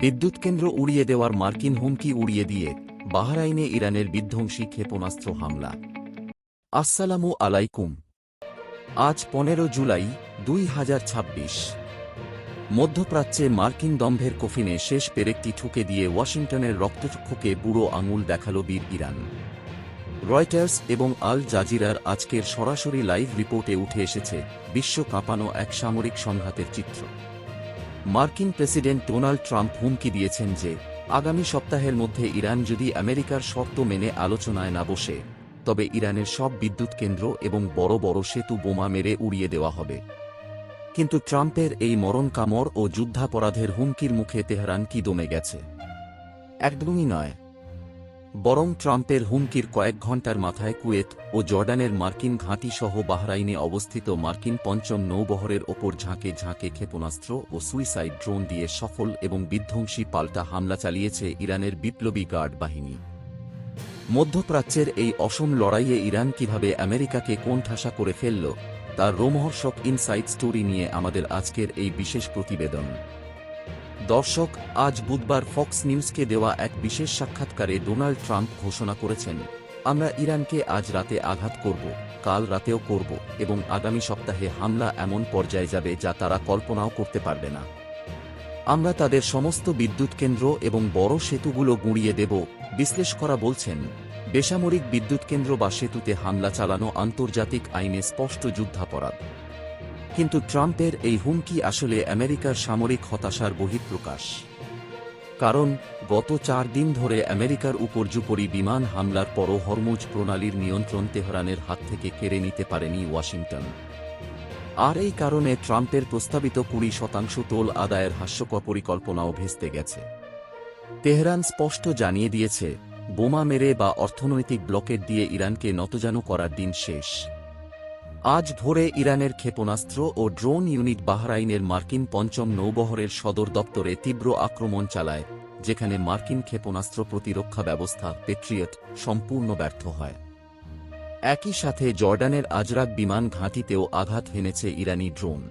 বিদ্যুৎ কেন্দ্র উড়িয়ে দেওয়ার মার্কিন হুমকি উড়িয়ে দিয়ে বাহরাইনে ইরানের বিধ্বংসী ক্ষেপণাস্ত্র হামলা। আসসালামু আলাইকুম। আজ 15 জুলাই 2026। মধ্যপ্রাচ্যে মার্কিন দম্ভের কফিনে শেষ পেরেকটি ঠুকে দিয়ে ওয়াশিংটনের রক্তচক্ষুকে বুড়ো আঙুল দেখাল বীর ইরান। রয়টার্স এবং আল জাজিরার আজকের সরাসরি লাইভ রিপোর্টে উঠে এসেছে বিশ্ব কাঁপানো এক সামরিক সংঘাতের চিত্র। মার্কিন প্রেসিডেন্ট ডোনাল্ড ট্রাম্প হুমকি দিয়েছেন যে আগামী সপ্তাহের মধ্যে ইরান যদি আমেরিকার শর্ত মেনে আলোচনায় না বসে, তবে ইরানের সব বিদ্যুৎ কেন্দ্র এবং বড় বড় সেতু বোমা মেরে উড়িয়ে দেওয়া হবে। কিন্তু ট্রাম্পের এই মরণ কামড় ও যুদ্ধাপরাধের হুমকির মুখে তেহরান কি দমে গেছে? একদমই নয়। বরং ট্রাম্পের হুমকির কয়েক ঘণ্টার মাথায় কুয়েত ও জর্ডানের মার্কিন ঘাঁটি সহ বাহরাইনে অবস্থিত মার্কিন পঞ্চম নৌবহরের ওপর ঝাঁকে ঝাঁকে ক্ষেপণাস্ত্র ও সুইসাইড ড্রোন দিয়ে সফল এবং বিধ্বংসী পাল্টা হামলা চালিয়েছে ইরানের বিপ্লবী গার্ড বাহিনী। মধ্যপ্রাচ্যের এই অসম লড়াইয়ে ইরান কিভাবে আমেরিকাকে কোণঠাসা করে ফেলল, তার রোমহর্ষক ইনসাইড স্টোরি নিয়ে আমাদের আজকের এই বিশেষ প্রতিবেদন। দর্শক, আজ বুধবার ফক্স নিউজকে দেওয়া এক বিশেষ সাক্ষাৎকারে ডোনাল্ড ট্রাম্প ঘোষণা করেছেন, আমরা ইরানকে আজ রাতে আঘাত করব, কাল রাতেও করব এবং আগামী সপ্তাহে হামলা এমন পর্যায়ে যাবে যা তারা কল্পনাও করতে পারবে না। আমরা তাদের সমস্ত বিদ্যুৎ কেন্দ্র এবং বড় সেতুগুলো গুঁড়িয়ে দেব। বিশ্লেষকরা বলছেন, বেসামরিক বিদ্যুৎ কেন্দ্র বা সেতুতে হামলা চালানো আন্তর্জাতিক আইনে স্পষ্ট যুদ্ধাপরাধ। কিন্তু ট্রাম্পের এই হুমকি আসলে আমেরিকার সামরিক হতাশার বহিঃপ্রকাশ। কারণ গত 4 দিন ধরে আমেরিকার উপর্যুপরি বিমান হামলার পরও হরমুজ প্রণালীর নিয়ন্ত্রণ তেহরানের হাত থেকে কেড়ে নিতে পারেনি ওয়াশিংটন। আর এই কারণে ট্রাম্পের প্রস্তাবিত 20% টোল আদায়ের হাস্যকর পরিকল্পনাও ভেস্তে গেছে। তেহরান স্পষ্ট জানিয়ে দিয়েছে, বোমা মেরে বা অর্থনৈতিক ব্লকেট দিয়ে ইরানকে নতজানু করার দিন শেষ। আজ ভোরে ইরানের ক্ষেপণাস্ত্র ও ড্রোন ইউনিট বাহরাইনের মার্কিন পঞ্চম নৌবহরের সদর দপ্তরে তীব্র আক্রমণ চালায়, যেখানে মার্কিন ক্ষেপণাস্ত্র প্রতিরক্ষা ব্যবস্থা পেট্রিয়ট সম্পূর্ণ ব্যর্থ হয়। একই সাথে জর্ডানের আজরাক বিমান ঘাঁটিতেও আঘাত হেনেছে ইরানি ড্রোন।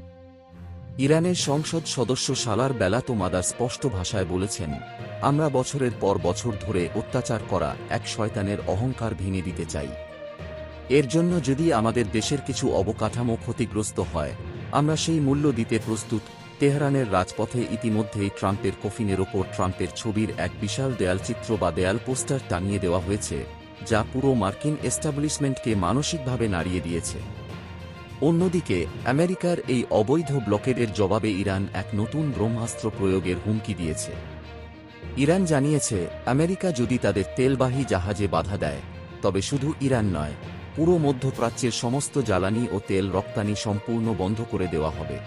ইরানের সংসদ সদস্য সালার বেলাতোমাদার স্পষ্ট ভাষায় বলেছেন, আমরা বছরের পর বছর ধরে অত্যাচার করা এক শয়তানের অহংকার ভেঙে দিতে চাই। এর জন্য যদি আমাদের দেশের কিছু অবকাঠামো ক্ষতিগ্রস্ত হয়, আমরা সেই মূল্য দিতে প্রস্তুত। তেহরানের রাজপথে ইতিমধ্যেই ট্রাম্পের কফিনের ওপর ট্রাম্পের ছবির এক বিশাল দেয়ালচিত্র বা দেয়াল পোস্টার টাঙিয়ে দেওয়া হয়েছে, যা পুরো মার্কিন এস্টাবলিশমেন্টকে মানসিকভাবে নাড়িয়ে দিয়েছে। অন্যদিকে আমেরিকার এই অবৈধ ব্লকেডের জবাবে ইরান এক নতুন ব্রহ্মাস্ত্র প্রয়োগের হুমকি দিয়েছে। ইরান জানিয়েছে, আমেরিকা যদি তাদের তেলবাহী জাহাজে বাধা দেয়, তবে শুধু ইরান নয়, পুরো মধ্যপ্রাচ্যের সমস্ত জ্বালানি ও তেল রপ্তানি সম্পূর্ণ বন্ধ করে দেওয়া হবে।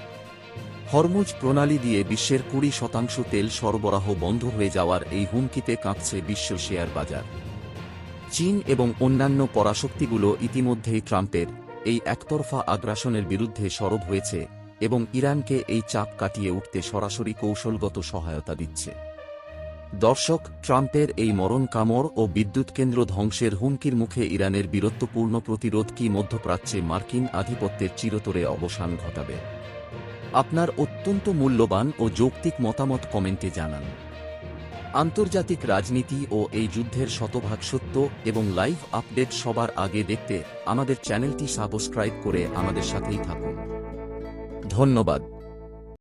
হরমুজ প্রণালী দিয়ে বিশ্বের 20% তেল সরবরাহ বন্ধ হয়ে যাওয়ার এই হুমকিতে কাঁপছে বিশ্ব শেয়ার বাজার। চীন এবং অন্যান্য পরাশক্তিগুলো ইতিমধ্যেই ট্রাম্পের এই একতরফা আগ্রাসনের বিরুদ্ধে সরব হয়েছে এবং ইরানকে এই চাপ কাটিয়ে উঠতে সরাসরি কৌশলগত সহায়তা দিচ্ছে। দর্শক, ট্রাম্পের এই মরণ কামড় ও বিদ্যুৎ কেন্দ্র ধ্বংসের হুমকির মুখে ইরানের বীরত্বপূর্ণ প্রতিরোধ কি মধ্যপ্রাচ্যে মার্কিন আধিপত্যের চিরতরে অবসান ঘটাবে? আপনার অত্যন্ত মূল্যবান ও যৌক্তিক মতামত কমেন্টে জানান। আন্তর্জাতিক রাজনীতি ও এই যুদ্ধের শতভাগ সত্য এবং লাইভ আপডেট সবার আগে দেখতে আমাদের চ্যানেলটি সাবস্ক্রাইব করে আমাদের সাথেই থাকুন। ধন্যবাদ।